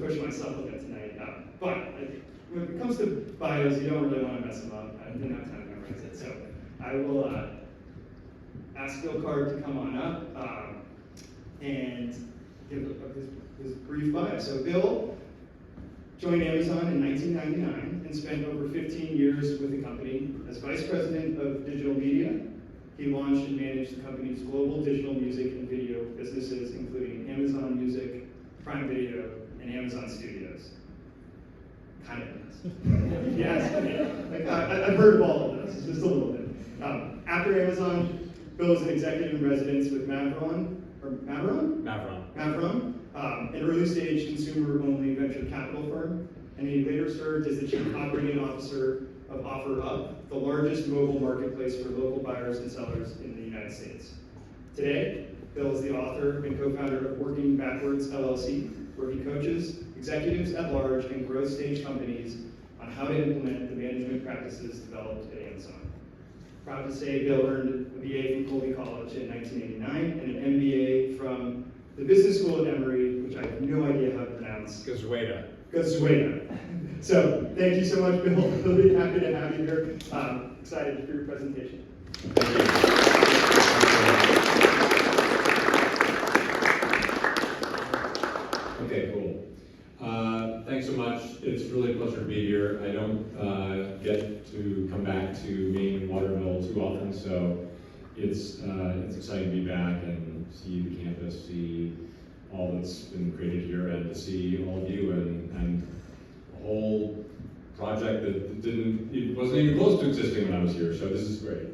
push myself a bit tonight. But when it comes to bios, you don't really want to mess them up. I didn't have time to memorize it. So I will ask Bill Carr to come on up and give his brief bio. So Bill joined Amazon in 1999 and spent over 15 years with the company as vice president of digital media. He launched and managed the company's global digital music and video businesses, including Amazon Music, Prime Video, and Amazon Studios. Kind of does. Yes, I've heard of all of those, just a little bit. After Amazon, Bill was an executive in residence with Mavron, an early-stage consumer-only venture capital firm, and he later served as the chief operating officer of OfferUp, the largest mobile marketplace for local buyers and sellers in the United States. Today, Bill is the author and co-founder of Working Backwards LLC, where he coaches executives at large and growth stage companies on how to implement the management practices developed at Amazon. Proud to say Bill earned a BA from Colby College in 1989 and an MBA from the Business School at Emory, which I have no idea how to pronounce. Gozueta. So thank you so much, Bill. Really happy to have you here. Excited for your presentation. Okay, cool. Thanks so much. It's really a pleasure to be here. I don't get to come back to Maine and Waterville too often, so it's exciting to be back and see the campus, see all that's been created here, and to see all of you and a whole project that it wasn't even close to existing when I was here, so this is great.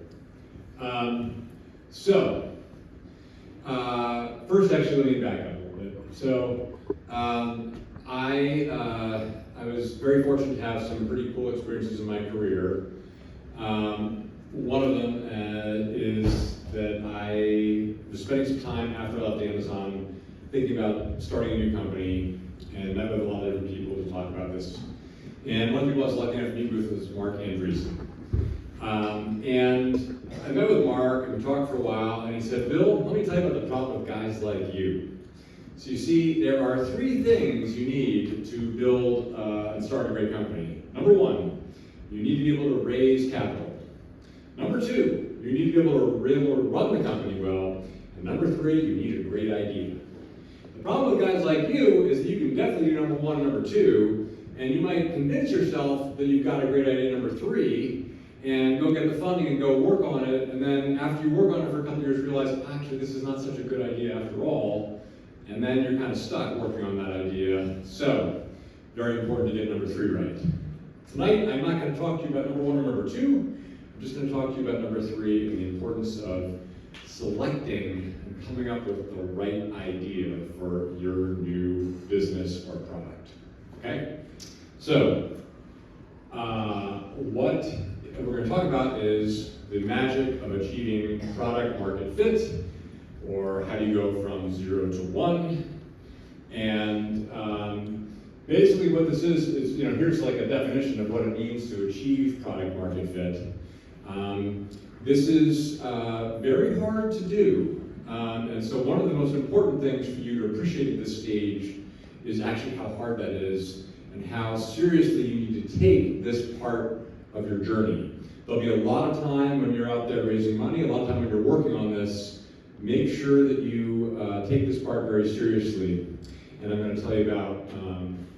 First, actually, let me back up a little bit. So, I was very fortunate to have some pretty cool experiences in my career. One of them is that I was spending some time after I left Amazon thinking about starting a new company, and met with a lot of different people to talk about this. And one of the people I was lucky enough to meet with was Mark Andreessen. And I met with Mark and we talked for a while, and he said, Bill, let me tell you about the problem with guys like you. So you see, there are three things you need to build and start a great company. Number one, you need to be able to raise capital. Number two, you need to be able to run the company well. And number three, you need a great idea. The problem with guys like you is that you can definitely do number one and number two, and you might convince yourself that you've got a great idea number three, and go get the funding and go work on it, and then after you work on it for a couple years, realize, actually, this is not such a good idea after all, and then you're kind of stuck working on that idea. So, very important to get number three right. Tonight, I'm not going to talk to you about number one or number two. I'm just going to talk to you about number three and the importance of selecting and coming up with the right idea for your new business or product. Okay? So, what we're going to talk about is the magic of achieving product market fit, or how do you go from 0 to 1. And basically what this is here's like a definition of what it means to achieve product market fit. This is very hard to do. And so one of the most important things for you to appreciate at this stage is actually how hard that is and how seriously you need to take this part of your journey. There'll be a lot of time when you're out there raising money, a lot of time when you're working on this. Make sure that you take this part very seriously. And I'm going to tell you about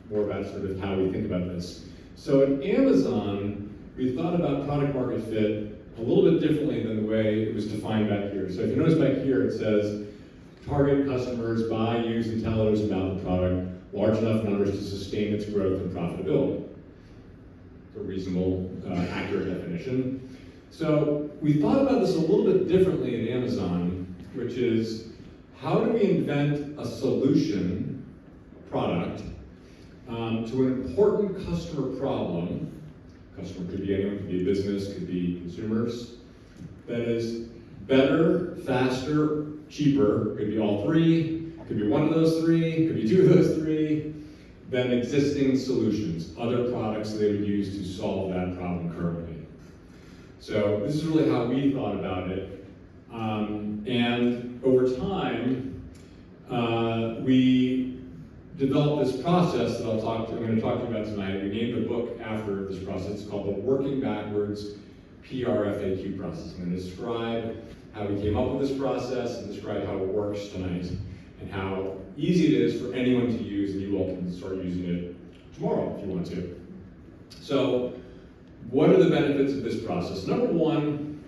more about sort of how we think about this. So at Amazon, we thought about product market fit a little bit differently than the way it was defined back here. So if you notice back here, it says, target customers buy, use, and tell others about the product, large enough numbers to sustain its growth and profitability. A reasonable, accurate definition. So we thought about this a little bit differently at Amazon, which is, how do we invent a solution, a product, to an important customer problem? Customer could be anyone, could be a business, could be consumers, that is better, faster, cheaper, could be all three, could be one of those three, could be two of those three, than existing solutions, other products they would use to solve that problem currently. So this is really how we thought about it. And over time, we developed this process that I'm going to talk to you about tonight. We named a book after this process. It's called the Working Backwards PRFAQ process. I'm going to describe how we came up with this process and describe how it works tonight and how easy it is for anyone to use, and you all can start using it tomorrow if you want to. So, what are the benefits of this process? Number one,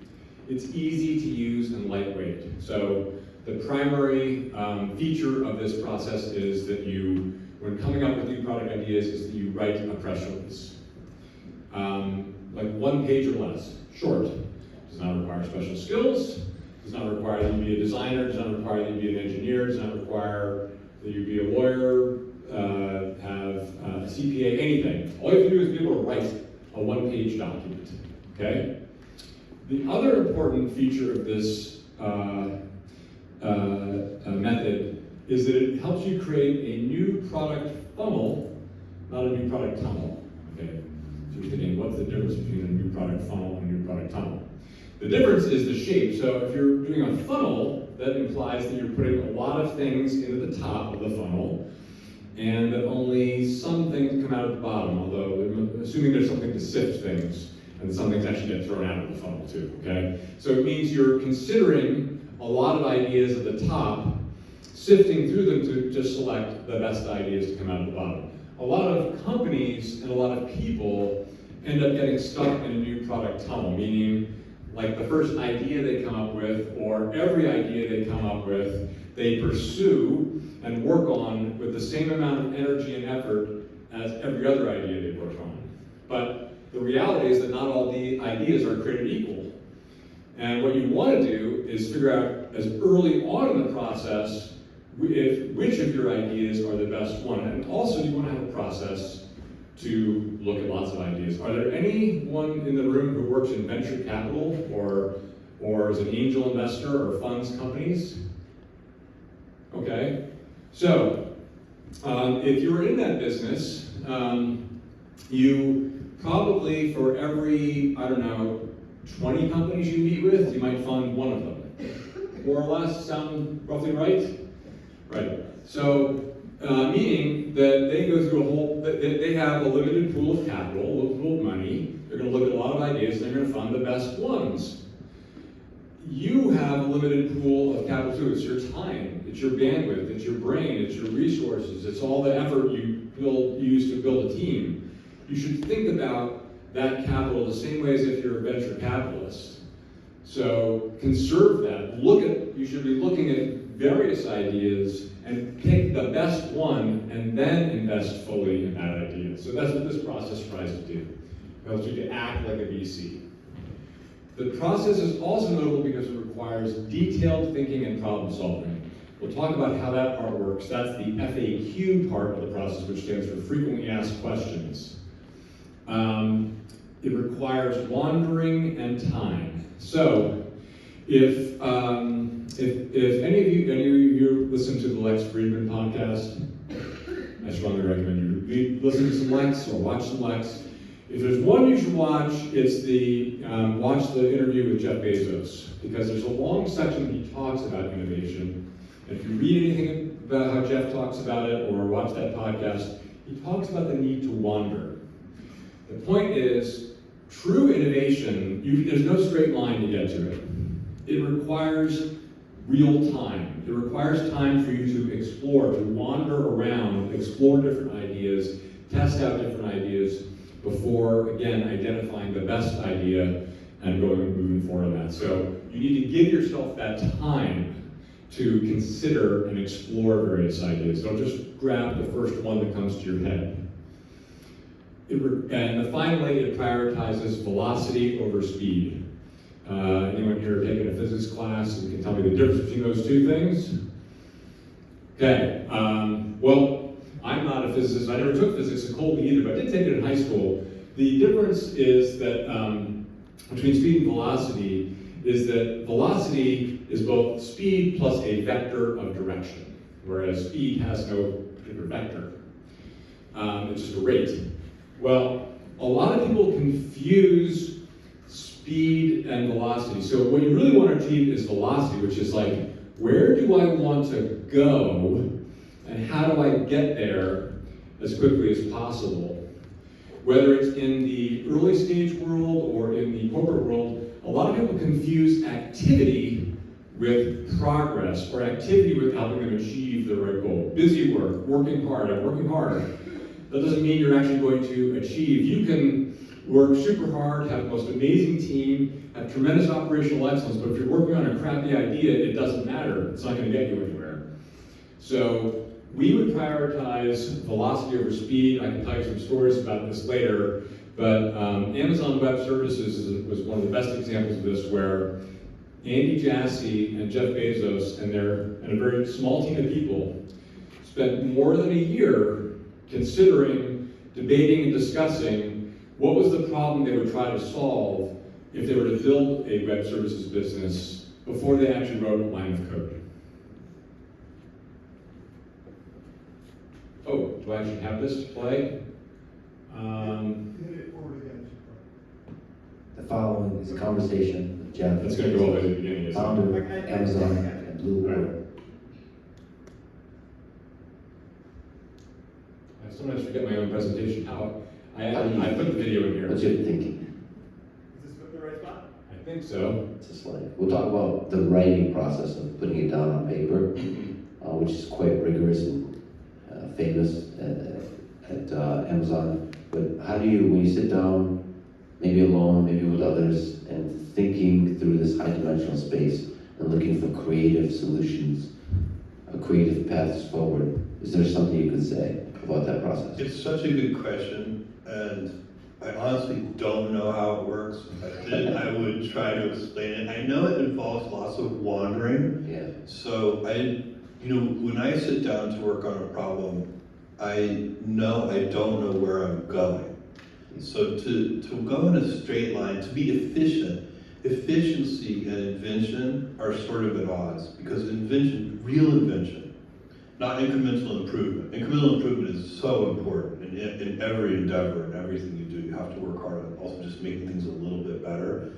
it's easy to use and lightweight. So, the primary feature of this process is that you, when coming up with new product ideas, is that you write a press release. Like 1 page or less, short. Does not require special skills, does not require that you be a designer, does not require that you be an engineer, does not require that you be a lawyer, have a CPA, anything. All you have to do is be able to write a 1-page document, okay? The other important feature of this method is that it helps you create a new product funnel, not a new product tunnel, okay? So you're thinking, what's the difference between a new product funnel and a new product tunnel? The difference is the shape. So if you're doing a funnel, that implies that you're putting a lot of things into the top of the funnel, and that only some things come out at the bottom, although assuming there's something to sift things, and some things actually get thrown out of the funnel too, okay? So it means you're considering a lot of ideas at the top, sifting through them to just select the best ideas to come out of the bottom. A lot of companies and a lot of people end up getting stuck in a new product tunnel, meaning like the first idea they come up with, or every idea they come up with, they pursue and work on with the same amount of energy and effort as every other idea they work on. But the reality is that not all the ideas are created equal. And what you want to do is figure out as early on in the process which of your ideas are the best one. And also you want to have a process to look at lots of ideas. Are there anyone in the room who works in venture capital or as an angel investor or funds companies? Okay, so if you're in that business, you probably for every, 20 companies you meet with, you might fund one of them. More or less, sound roughly right? Right. So, meaning that they go through they have a limited pool of capital, a limited pool of money, they're going to look at a lot of ideas, and they're going to fund the best ones. You have a limited pool of capital too. It's your time, it's your bandwidth, it's your brain, it's your resources, it's all the effort you use to build a team. You should think about that capital the same way as if you're a venture capitalist. So conserve that. You should be looking at various ideas and pick the best one and then invest fully in that idea. So that's what this process tries to do. It helps you to act like a VC. The process is also notable because it requires detailed thinking and problem solving. We'll talk about how that part works. That's the FAQ part of the process, which stands for frequently asked questions. It requires wandering and time. So, if any of you listen to the Lex Friedman podcast, I strongly recommend you listen to some Lex or watch some Lex. If there's one you should watch, it's watch the interview with Jeff Bezos, because there's a long section he talks about innovation. And if you read anything about how Jeff talks about it or watch that podcast, he talks about the need to wander. The point is, true innovation, there's no straight line to get to it. It requires real time. It requires time for you to explore, to wander around, explore different ideas, test out different ideas before, again, identifying the best idea and moving forward on that. So you need to give yourself that time to consider and explore various ideas. Don't just grab the first one that comes to your head. And finally, it prioritizes velocity over speed. Anyone here taking a physics class and can tell me the difference between those two things? Okay, well, I'm not a physicist. I never took physics at Colby either, but I did take it in high school. The difference is that between speed and velocity is that velocity is both speed plus a vector of direction, whereas speed has no particular vector. It's just a rate. Well, a lot of people confuse speed and velocity. So what you really want to achieve is velocity, which is like, where do I want to go And how do I get there as quickly as possible? Whether it's in the early stage world or in the corporate world, a lot of people confuse activity with progress, or activity with helping them achieve the right goal. Busy work, working hard, I'm working hard. That doesn't mean you're actually going to achieve. You can work super hard, have the most amazing team, have tremendous operational excellence, but if you're working on a crappy idea, it doesn't matter. It's not going to get you anywhere. So we would prioritize velocity over speed. I can tell you some stories about this later, but Amazon Web Services was one of the best examples of this, where Andy Jassy and Jeff Bezos and a very small team of people spent more than a year considering, debating, and discussing what was the problem they would try to solve if they were to build a web services business before they actually wrote a line of code. Oh, do I actually have this to play? The following is a conversation with Jeff. That's going to go all the way to the beginning, isn't it? Founder of Amazon and Blue Water. I sometimes forget my own presentation. I put the video in here. What's your thinking? Is this the right spot? I think so. It's a slide. We'll talk about the writing process of putting it down on paper, which is quite rigorous and famous at Amazon. But how do you, when you sit down, maybe alone, maybe with others, and thinking through this high-dimensional space and looking for creative solutions, creative paths forward, is there something you could say about that process? It's such a good question, and I honestly don't know how it works. If I did, I would try to explain it. I know it involves lots of wandering. Yeah. So when I sit down to work on a problem, I know I don't know where I'm going. So to go in a straight line, to be efficient, efficiency and invention are sort of at odds, because invention, real invention, not incremental improvement. Incremental improvement is so important in every endeavor and everything you do. You have to work hard on also just making things a little bit better.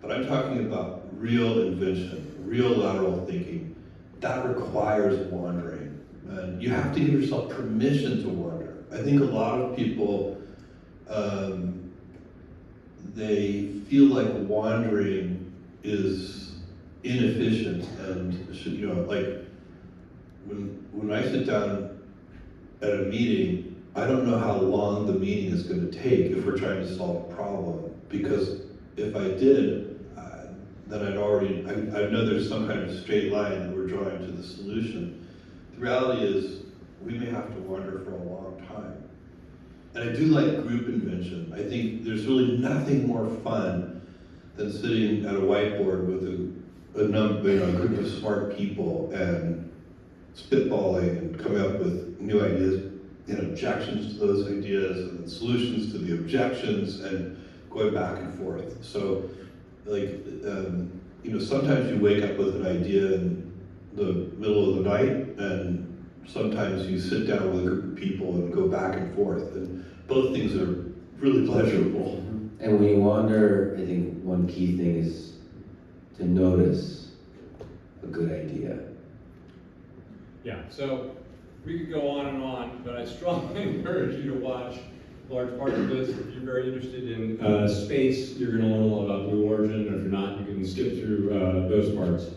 But I'm talking about real invention, real lateral thinking. That requires wandering. And you have to give yourself permission to wander. I think a lot of people, they feel like wandering is inefficient and should, like when I sit down at a meeting, I don't know how long the meeting is going to take if we're trying to solve a problem, because if I did, then I know there's some kind of straight line that we're drawing to the solution. The reality is we may have to wander for a long time. And I do like group invention. I think there's really nothing more fun than sitting at a whiteboard with a group of smart people and spitballing and coming up with new ideas and objections to those ideas and then solutions to the objections and going back and forth. So, sometimes you wake up with an idea in the middle of the night, and sometimes you sit down with a group of people and go back and forth, and both things are really pleasurable. And when you wander, I think one key thing is to notice a good idea. Yeah, so we could go on and on, but I strongly encourage you to watch a large part of this. If you're very interested in space, you're going to learn a lot about Blue Origin. Or if you're not, you can skip through those parts.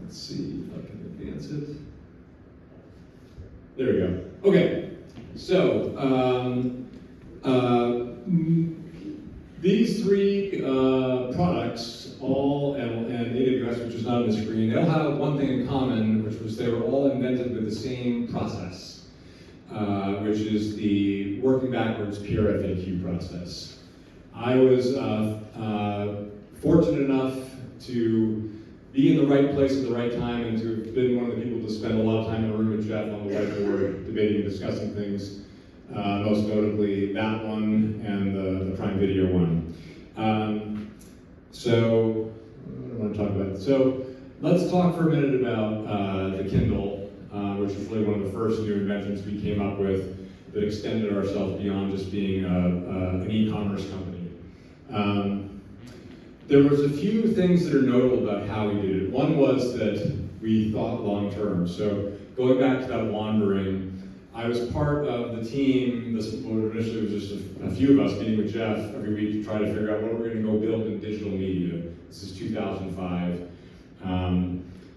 Let's see if I can advance it. There we go. Okay, so these three products, all and AWS, which is not on the screen, they all have one thing in common, which was they were all invented with the same process, which is the working backwards peer FAQ process. I was fortunate enough to be in the right place at the right time and to have been one of the people to spend a lot of time in the room with Jeff on the whiteboard, debating and discussing things, most notably that one and the Prime Video one. So, what do I want to talk about? So, let's talk for a minute about the Kindle, which is really one of the first new inventions we came up with that extended ourselves beyond just being an e-commerce company. There was a few things that are notable about how we did it. One was that we thought long term. So going back to that wandering, I was part of the team. This initially was just a few of us meeting with Jeff every week to try to figure out what we're going to go build in digital media. This is 2005.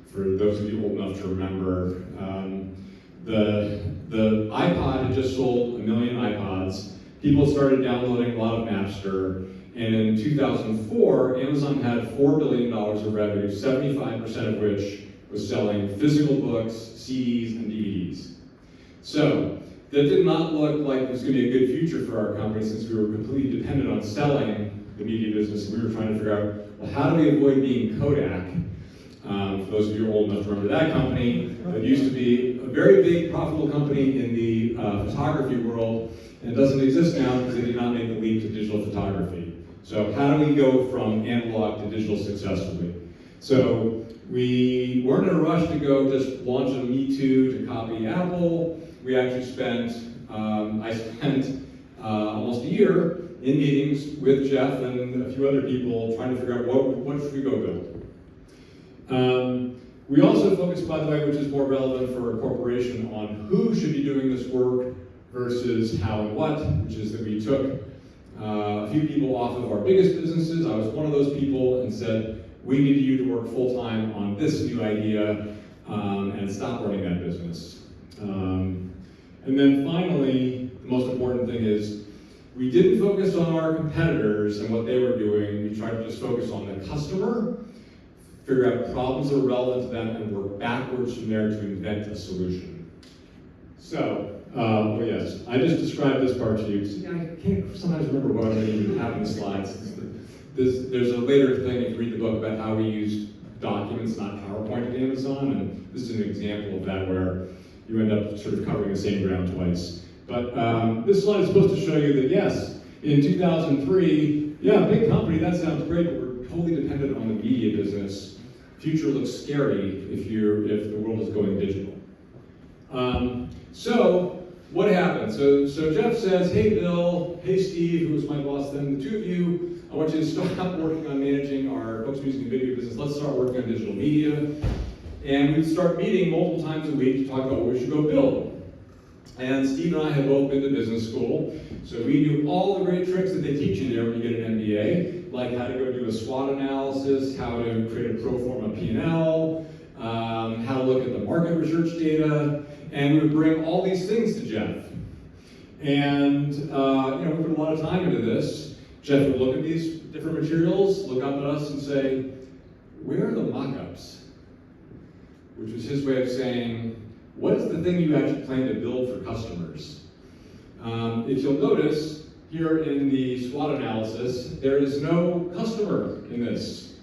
For those of you old enough to remember, the iPod had just sold 1 million iPods. People started downloading a lot of Napster. And in 2004, Amazon had $4 billion of revenue, 75% of which was selling physical books, CDs, and DVDs. So that did not look like it was going to be a good future for our company, since we were completely dependent on selling the media business, and we were trying to figure out, well, how do we avoid being Kodak? For those of you old enough to remember that company, it used to be a very big, profitable company in the photography world, and it doesn't exist now because they did not make the leap to digital photography. So how do we go from analog to digital successfully? So we weren't in a rush to go just launch a Me Too to copy Apple. We actually spent, I spent almost a year in meetings with Jeff and a few other people trying to figure out what should we go build. We also focused, by the way, which is more relevant for a corporation, on who should be doing this work versus how and what, which is that we took a few people off of our biggest businesses. I was one of those people, and said, we need you to work full-time on this new idea and stop running that business. And then finally, the most important thing is, we didn't focus on our competitors and what they were doing. We tried to just focus on the customer, figure out problems that are relevant to them, and work backwards from there to invent a solution. So, well, yes, I just described this part to you. See, I can't sometimes remember what I even have in the slides. There's a later thing, if you read the book, about how we used documents, not PowerPoint at Amazon, and this is an example of that, where you end up sort of covering the same ground twice. But this slide is supposed to show you that, yes, in 2003, yeah, big company, that sounds great, but we're totally dependent on the media business. Future looks scary if the world is going digital. So what happened? So Jeff says, hey Bill, hey Steve, who was my boss then, the two of you, I want you to stop working on managing our books, music, and video business. Let's start working on digital media. And we'd start meeting multiple times a week to talk about what we should go build. And Steve and I had both been to business school, so we knew all the great tricks that they teach you there when you get an MBA, like how to go do a SWOT analysis, how to create a pro forma P&L, how to look at the market research data, and we would bring all these things to Jeff. And we put a lot of time into this. Jeff would look at these different materials, look up at us and say, where are the mock-ups? Which was his way of saying, what is the thing you actually plan to build for customers? If you'll notice, here in the SWOT analysis, there is no customer in this.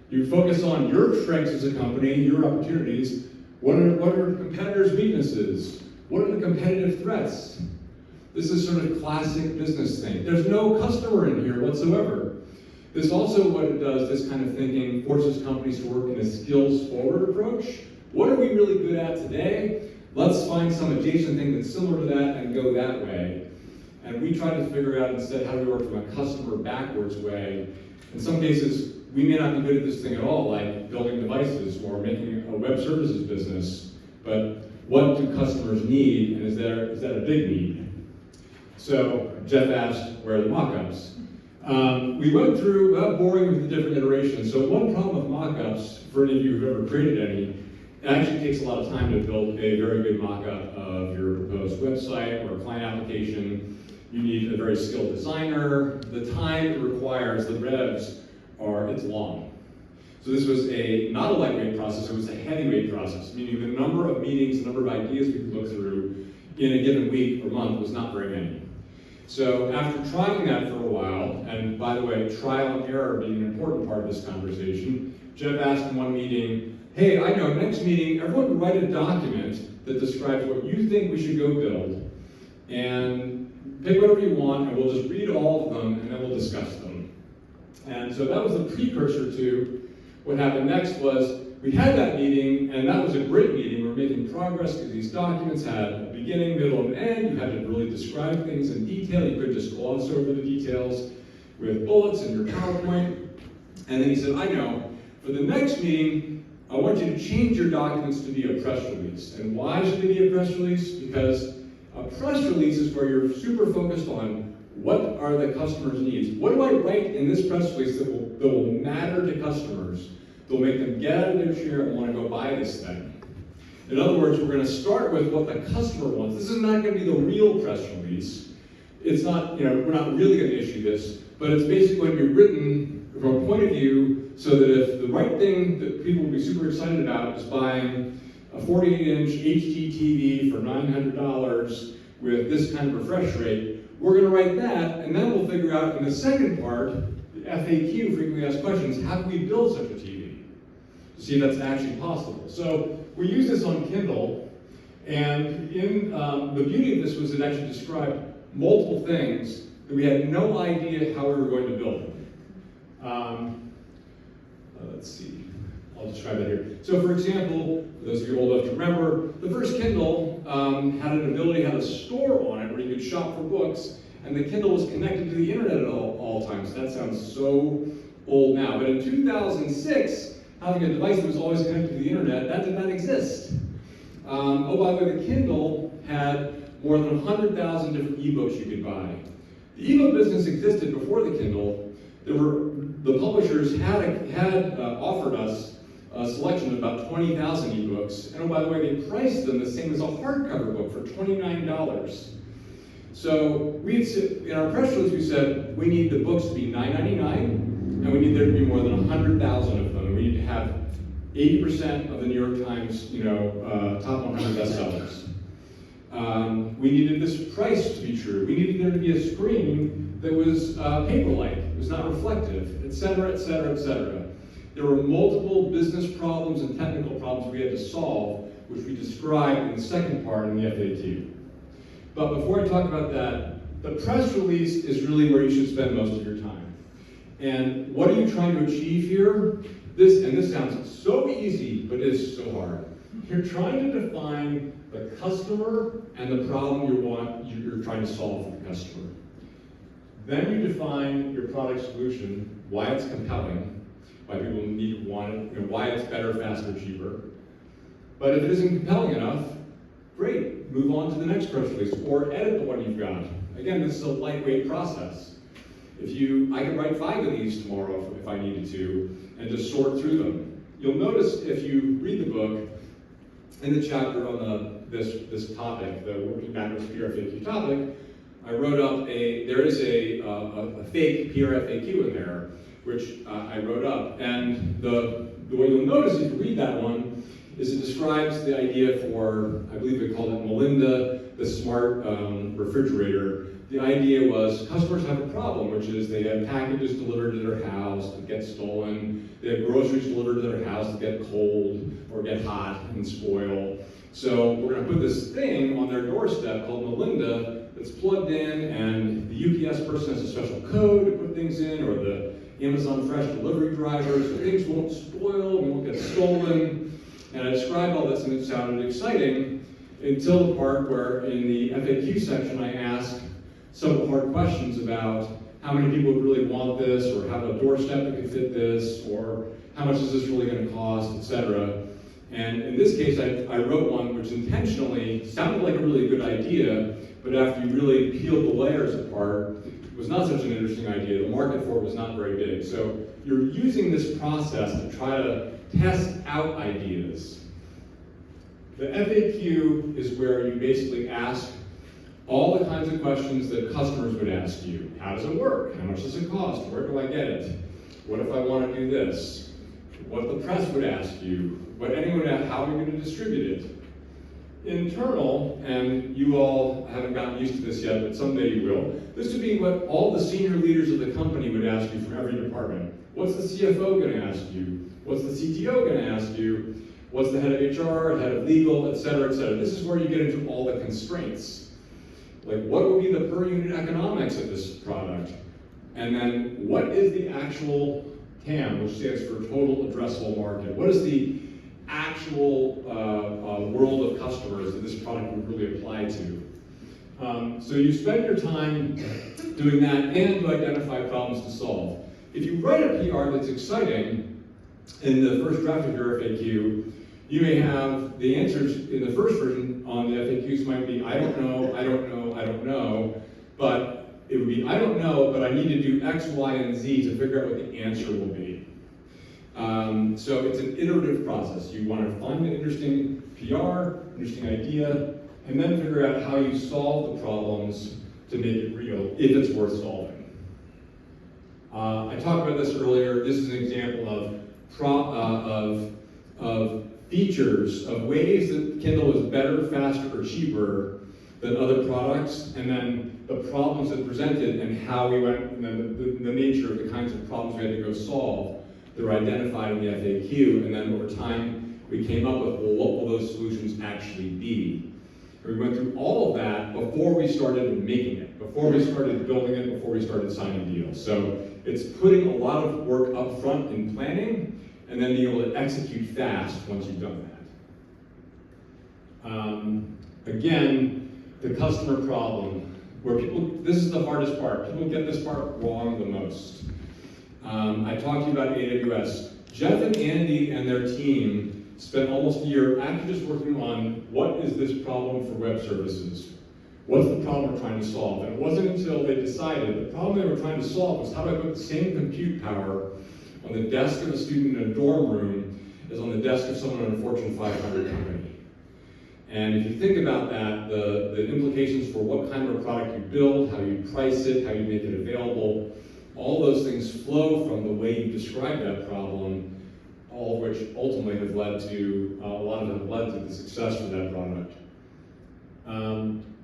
You focus on your strengths as a company, your opportunities. What are competitors' weaknesses? What are the competitive threats? This is sort of classic business thing. There's no customer in here whatsoever. This also, what it does, this kind of thinking, forces companies to work in a skills-forward approach. What are we really good at today? Let's find some adjacent thing that's similar to that and go that way. And we try to figure out instead how do we work from a customer backwards way. In some cases, we may not be good at this thing at all, like building devices or making a web services business, but what do customers need, and is that a big need? So Jeff asked, where are the mock-ups? We went through, boring with the different iterations. So one problem with mock-ups, for any of you who've ever created any, it actually takes a lot of time to build a very good mock-up of your proposed website or client application. You need a very skilled designer. The time it requires, the revs, it's long. So this was not a lightweight process, it was a heavyweight process, meaning the number of meetings, the number of ideas we could look through in a given week or month was not very many. So after trying that for a while, and by the way, trial and error being an important part of this conversation, Jeff asked in one meeting, hey, I know, next meeting, everyone write a document that describes what you think we should go build, and pick whatever you want, and we'll just read all of them, and then we'll discuss them. And so that was the precursor to what happened next was, we had that meeting, and that was a great meeting. We were making progress because these documents had a beginning, middle, and end. You had to really describe things in detail. You couldn't just gloss over the details with bullets in your PowerPoint. And then he said, I know, for the next meeting, I want you to change your documents to be a press release. And why should they be a press release? Because a press release is where you're super focused on what are the customer's needs. What do I write in this press release that will matter to customers, that will make them get out of their chair and want to go buy this thing? In other words, we're going to start with what the customer wants. This is not going to be the real press release. It's not, we're not really going to issue this, but it's basically going to be written from a point of view so that if the right thing that people will be super excited about is buying a 48-inch HD TV for $900 with this kind of refresh rate, we're going to write that, and then we'll figure out in the second part, the FAQ, frequently asked questions, how can we build such a TV? To see if that's actually possible. So we use this on Kindle, and in the beauty of this was it actually described multiple things that we had no idea how we were going to build. Let's see, I'll describe that here. So for example, for those of you old enough to remember, the first Kindle had an ability, had a store on it where you could shop for books, and the Kindle was connected to the internet at all times. That sounds so old now, but in 2006, having a device that was always connected to the internet, that did not exist. Oh, by the way, the Kindle had more than 100,000 different ebooks you could buy. The ebook business existed before the Kindle. The publishers had offered us a selection of about 20,000 ebooks, and oh, by the way, they priced them the same as a hardcover book for $29. So in our press release, we said we need the books to be $9.99, and we need there to be more than 100,000 of them. We need to have 80% of the New York Times, top 100 bestsellers. We needed this price to be true. We needed there to be a screen that was paper-like, it was not reflective, et cetera, et cetera, et cetera. There were multiple business problems and technical problems we had to solve, which we described in the second part in the FAQ. But before I talk about that, the press release is really where you should spend most of your time. And what are you trying to achieve here? This sounds so easy, but it is so hard. You're trying to define the customer and the problem you're trying to solve for the customer. Then you define your product solution, why it's compelling, why people need to want it, why it's better, faster, cheaper. But if it isn't compelling enough, great, move on to the next press release, or edit the one you've got. Again, this is a lightweight process. I could write 5 of these tomorrow if I needed to, and just sort through them. You'll notice if you read the book, in the chapter on this topic, the working backwards PRFAQ topic, I wrote up there is a fake PRFAQ in there, which I wrote up. And the way you'll notice if you read that one is it describes the idea for, I believe they called it Melinda, the smart refrigerator. The idea was customers have a problem, which is they have packages delivered to their house that get stolen, they have groceries delivered to their house that get cold or get hot and spoil. So we're going to put this thing on their doorstep called Melinda that's plugged in, and the UPS person has a special code to put things in, or the Amazon Fresh delivery driver, so things won't spoil, won't get stolen. And I described all this and it sounded exciting until the part where in the FAQ section I asked some hard questions about how many people would really want this, or have a doorstep that could fit this, or how much is this really going to cost, etc. And in this case, I wrote one which intentionally sounded like a really good idea, but after you really peeled the layers apart, it was not such an interesting idea. The market for it was not very big. So you're using this process to try to test out ideas. The FAQ is where you basically ask all the kinds of questions that customers would ask you. How does it work? How much does it cost? Where do I get it? What if I want to do this? What the press would ask you? What anyone would ask, how are you going to distribute it? Internal, and you all haven't gotten used to this yet, but someday you will, this would be what all the senior leaders of the company would ask you from every department. What's the CFO going to ask you? What's the CTO going to ask you? What's the head of HR, head of legal, et cetera, et cetera? This is where you get into all the constraints. Like, what would be the per unit economics of this product? And then, what is the actual TAM, which stands for total addressable market? What is the actual world of customers that this product would really apply to? So you spend your time doing that and you identify problems to solve. If you write a PR that's exciting, in the first draft of your FAQ, you may have the answers in the first version on the FAQs might be, I don't know, I don't know, I don't know, but it would be, I don't know, but I need to do X, Y, and Z to figure out what the answer will be. So it's an iterative process. You want to find an interesting PR, interesting idea, and then figure out how you solve the problems to make it real, if it's worth solving. I talked about this earlier. This is an example of features, of ways that Kindle is better, faster, or cheaper than other products, and then the problems it presented and how we went, and then the nature of the kinds of problems we had to go solve that were identified in the FAQ, and then over time we came up with, well, what will those solutions actually be? And we went through all of that before we started making it, before we started building it, before we started signing deals. So it's putting a lot of work up front in planning, and then being able to execute fast once you've done that. Again, the customer problem, where people, this is the hardest part. People get this part wrong the most. I talked to you about AWS. Jeff and Andy and their team spent almost a year actually just working on what is this problem for web services? What's the problem we're trying to solve? And it wasn't until they decided the problem they were trying to solve was how do I put the same compute power on the desk of a student in a dorm room as on the desk of someone in a Fortune 500 company. And if you think about that, the implications for what kind of a product you build, how you price it, how you make it available, all those things flow from the way you describe that problem, all of which ultimately have led to, a lot of them have led to the success for that product.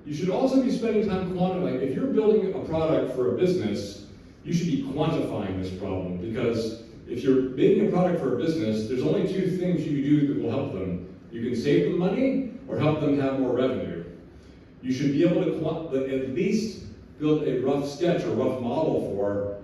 You should also be spending time quantifying. If you're building a product for a business, you should be quantifying this problem, because if you're making a product for a business, there's only two things you do that will help them. You can save them money or help them have more revenue. You should be able to at least build a rough sketch or rough model for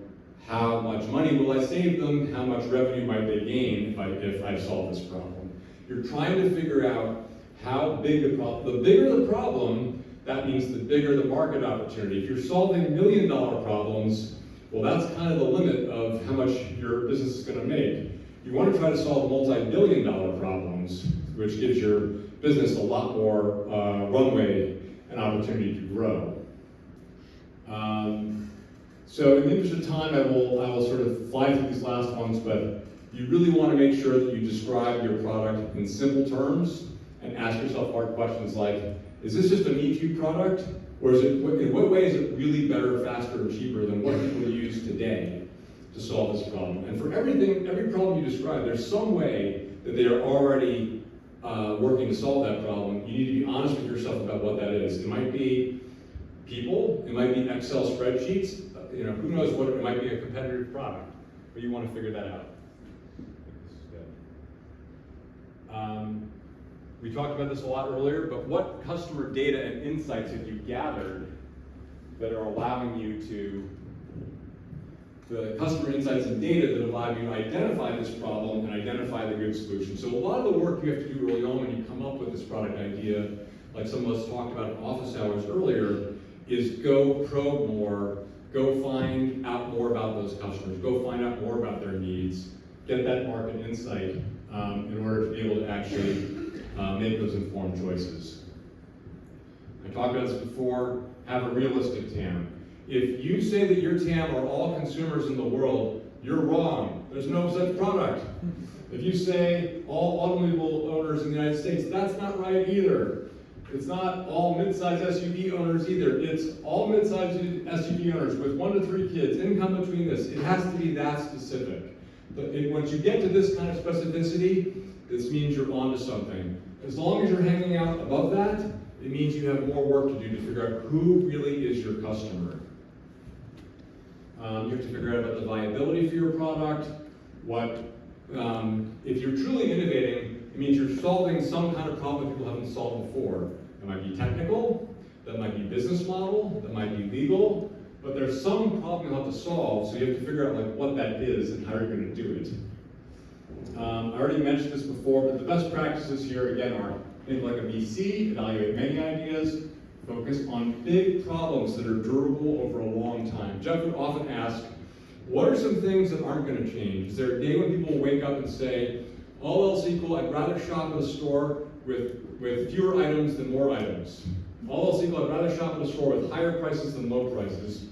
how much money will I save them, how much revenue might they gain if I solve this problem. You're trying to figure out how big the problem, the bigger the problem, that means the bigger the market opportunity. If you're solving $1 million problems, well, that's kind of the limit of how much your business is going to make. You want to try to solve multi-billion-dollar problems, which gives your business a lot more runway and opportunity to grow. So in the interest of time, I will sort of fly through these last ones, but you really want to make sure that you describe your product in simple terms and ask yourself hard questions like, is this just a Me Too product? Or is it, in what way is it really better, faster, or cheaper than what people use today to solve this problem? And for every problem you describe, there's some way that they are already working to solve that problem. You need to be honest with yourself about what that is. It might be people, it might be Excel spreadsheets, who knows what, it might be a competitive product, but you want to figure that out. This is good. We talked about this a lot earlier, but what customer data and insights have you gathered that are allowing you to, the customer insights and data that allow you to identify this problem and identify the good solution? So a lot of the work you have to do early on when you come up with this product idea, like some of us talked about in office hours earlier, is go probe more, go find out more about those customers, go find out more about their needs, get that market insight in order to be able to actually make those informed choices. I talked about this before, have a realistic TAM. If you say that your TAM are all consumers in the world, you're wrong. There's no such product. If you say all automobile owners in the United States, that's not right either. It's not all mid-size SUV owners either. It's all mid-size SUV owners with 1 to 3 kids, income between this. It has to be that specific. But once you get to this kind of specificity, this means you're onto something. As long as you're hanging out above that, it means you have more work to do to figure out who really is your customer. You have to figure out about the viability for your product. If you're truly innovating, it means you're solving some kind of problem that people haven't solved before. That might be technical, that might be business model, that might be legal, but there's some problem you'll have to solve, so you have to figure out what that is and how you're going to do it. I already mentioned this before, but the best practices here, again, are think like a VC, evaluate many ideas, focus on big problems that are durable over a long time. Jeff would often ask, What are some things that aren't going to change? Is there a day when people wake up and say, all else equal, I'd rather shop at a store with fewer items than more items. All else equal, I'd rather shop at a store with higher prices than low prices.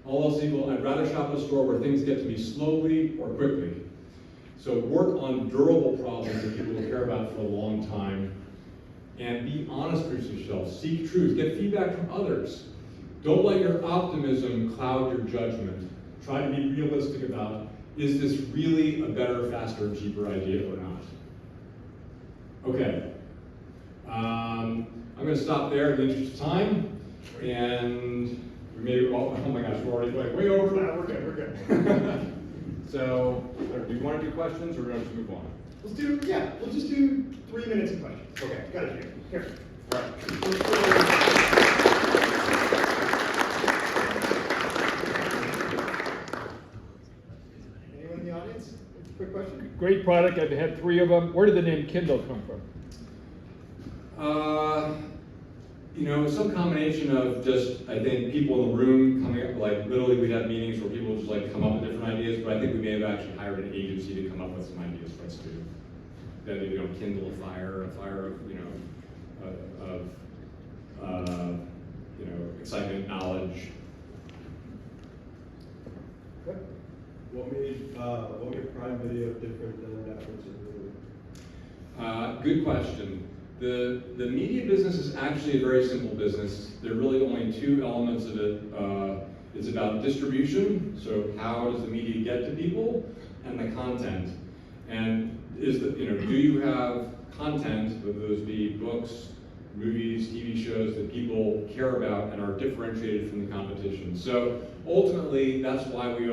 All else equal, I'd rather shop at a store where things get to me slowly or quickly. So work on durable problems that people will care about for a long time. And be honest with yourself. Seek truth. Get feedback from others. Don't let your optimism cloud your judgment. Try to be realistic about, is this really a better, faster, cheaper idea or not? Okay. I'm going to stop there in the interest of time. And we maybe, oh my gosh, we're already like way over. We're good. So, do you want to do questions or do you want to move on? We'll just do 3 minutes of questions. Okay. Got it here. All right. Anyone in the audience? Quick question? Great product, I've had 3 of them. Where did the name Kindle come from? Some combination of just, I think, people in the room coming up, like literally we'd have meetings where people would just like come up with different ideas, but I think we may have actually hired an agency to come up with some ideas for us too. That, kindle a fire of, excitement, knowledge. What made Prime Video different than Netflix or Hulu? Good question. The media business is actually a very simple business. There are really only 2 elements of it. It's about distribution, so how does the media get to people, and the content. And do you have content, whether those be books, movies, TV shows that people care about and are differentiated from the competition. So ultimately, that's why we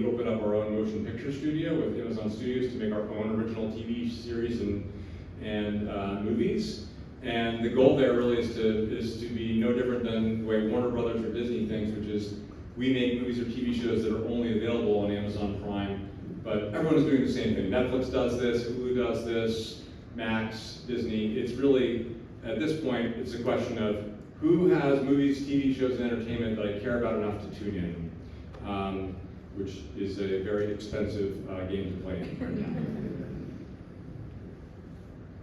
opened up our own motion picture studio with Amazon Studios to make our own original TV series and movies. And the goal there really is to be no different than the way Warner Brothers or Disney thinks, which is we make movies or TV shows that are only available on Amazon Prime, but everyone is doing the same thing. Netflix does this, Hulu does this, Max, Disney. It's really, at this point, it's a question of who has movies, TV shows, and entertainment that I care about enough to tune in, which is a very expensive game to play in right now.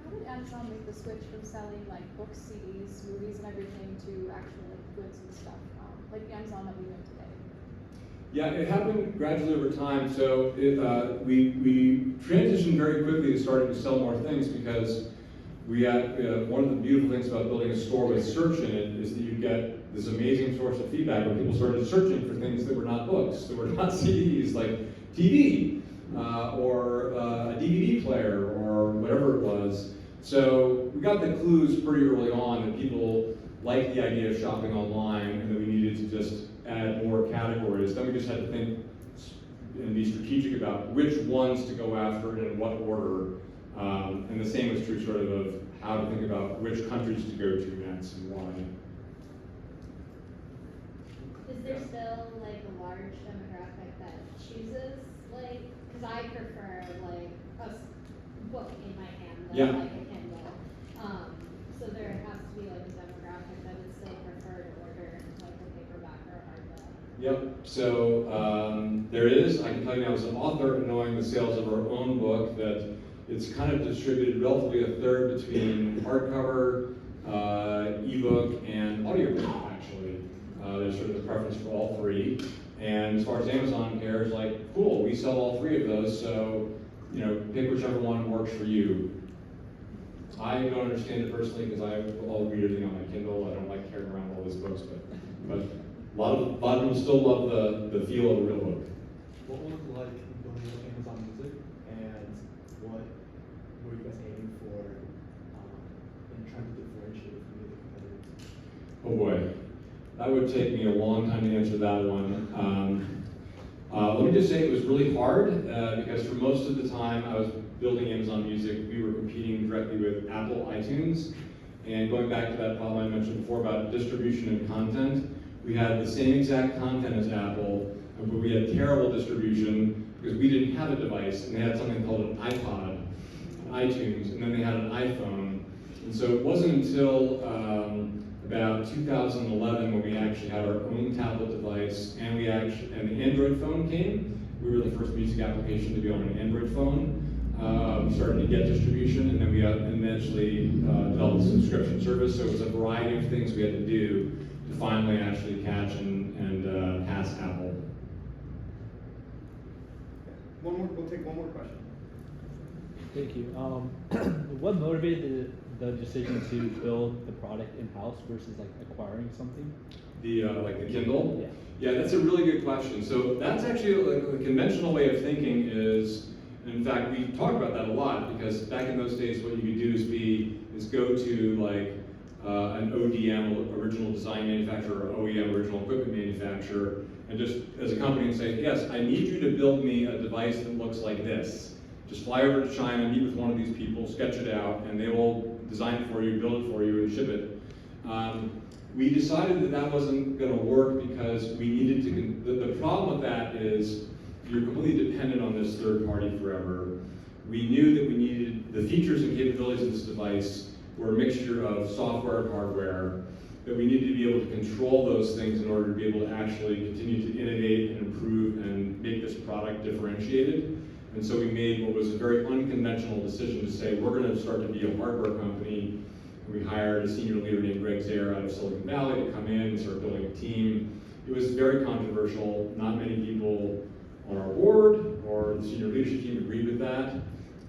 How did Amazon make the switch from selling like books, CDs, movies, and everything to actual like goods and stuff, like the Amazon that we know today? Yeah, it happened gradually over time. So we transitioned very quickly to starting to sell more things because we had one of the beautiful things about building a store with search in it is that you get this amazing source of feedback when people started searching for things that were not books, that were not CDs, like TV or a DVD player or whatever it was. So we got the clues pretty early on that people liked the idea of shopping online and that we needed to just add more categories. Then we just had to think and be strategic about which ones to go after and in what order. And the same is true sort of how to think about which countries to go to next and why. Is there still like a large demographic that chooses like, because I prefer like a book in my hand than Yeah. like a Kindle. So there has to be like a demographic that would still prefer to order like a paperback or a hardback. Yep, so there is, I can tell you now as an author, knowing the sales of our own book, that it's kind of distributed relatively a third between hardcover, ebook, and audiobook, actually. There's sort of the preference for all 3. And as far as Amazon cares, like, cool, we sell all 3 of those, so, pick whichever one works for you. I don't understand it personally because I'll read everything on my Kindle. I don't like carrying around all those books, but a lot of people still love the feel of the real book. What was it like building with Amazon Music, and what were you guys aiming for in trying to differentiate from the other competitors? Oh boy, that would take me a long time to answer that one. Let me just say it was really hard because for most of the time I was building Amazon Music, we were competing directly with Apple iTunes. And going back to that problem I mentioned before about distribution and content, we had the same exact content as Apple, but we had terrible distribution because we didn't have a device, and they had something called an iPod, an iTunes, and then they had an iPhone. And so it wasn't until about 2011 when we actually had our own tablet device, and the Android phone came, We were the first music application to be on an Android phone. We started to get distribution, and then we eventually developed a subscription service. So it was a variety of things we had to do to finally actually catch and pass Apple. We'll take one more question. Thank you. What motivated the decision to build the product in-house versus like acquiring something? The like the Kindle? Yeah. Yeah, that's a really good question. So that's actually like a conventional way of thinking is, in fact, we talk about that a lot because back in those days, what you could do is go to like an ODM, original design manufacturer, or OEM, original equipment manufacturer, and just as a company and say, yes, I need you to build me a device that looks like this. Just fly over to China, meet with one of these people, sketch it out, and they will design it for you, build it for you, and ship it. We decided that that wasn't going to work because we needed to, the problem with that is you're completely dependent on this third party forever. We knew that we needed, the features and capabilities of this device were a mixture of software and hardware, that we needed to be able to control those things in order to be able to actually continue to innovate and improve and make this product differentiated. And so we made what was a very unconventional decision to say, we're going to start to be a hardware company. And we hired a senior leader named Greg Zayer out of Silicon Valley to come in and start building a team. It was very controversial. Not many people on our board or the senior leadership team agreed with that.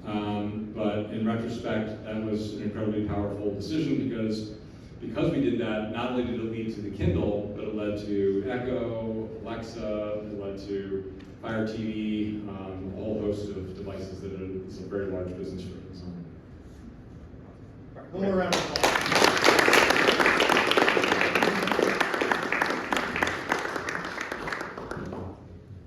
But in retrospect, that was an incredibly powerful decision because we did that, not only did it lead to the Kindle, but it led to Echo, Alexa, it led to Fire TV, a whole host of devices that is a very large business for Amazon. One more round of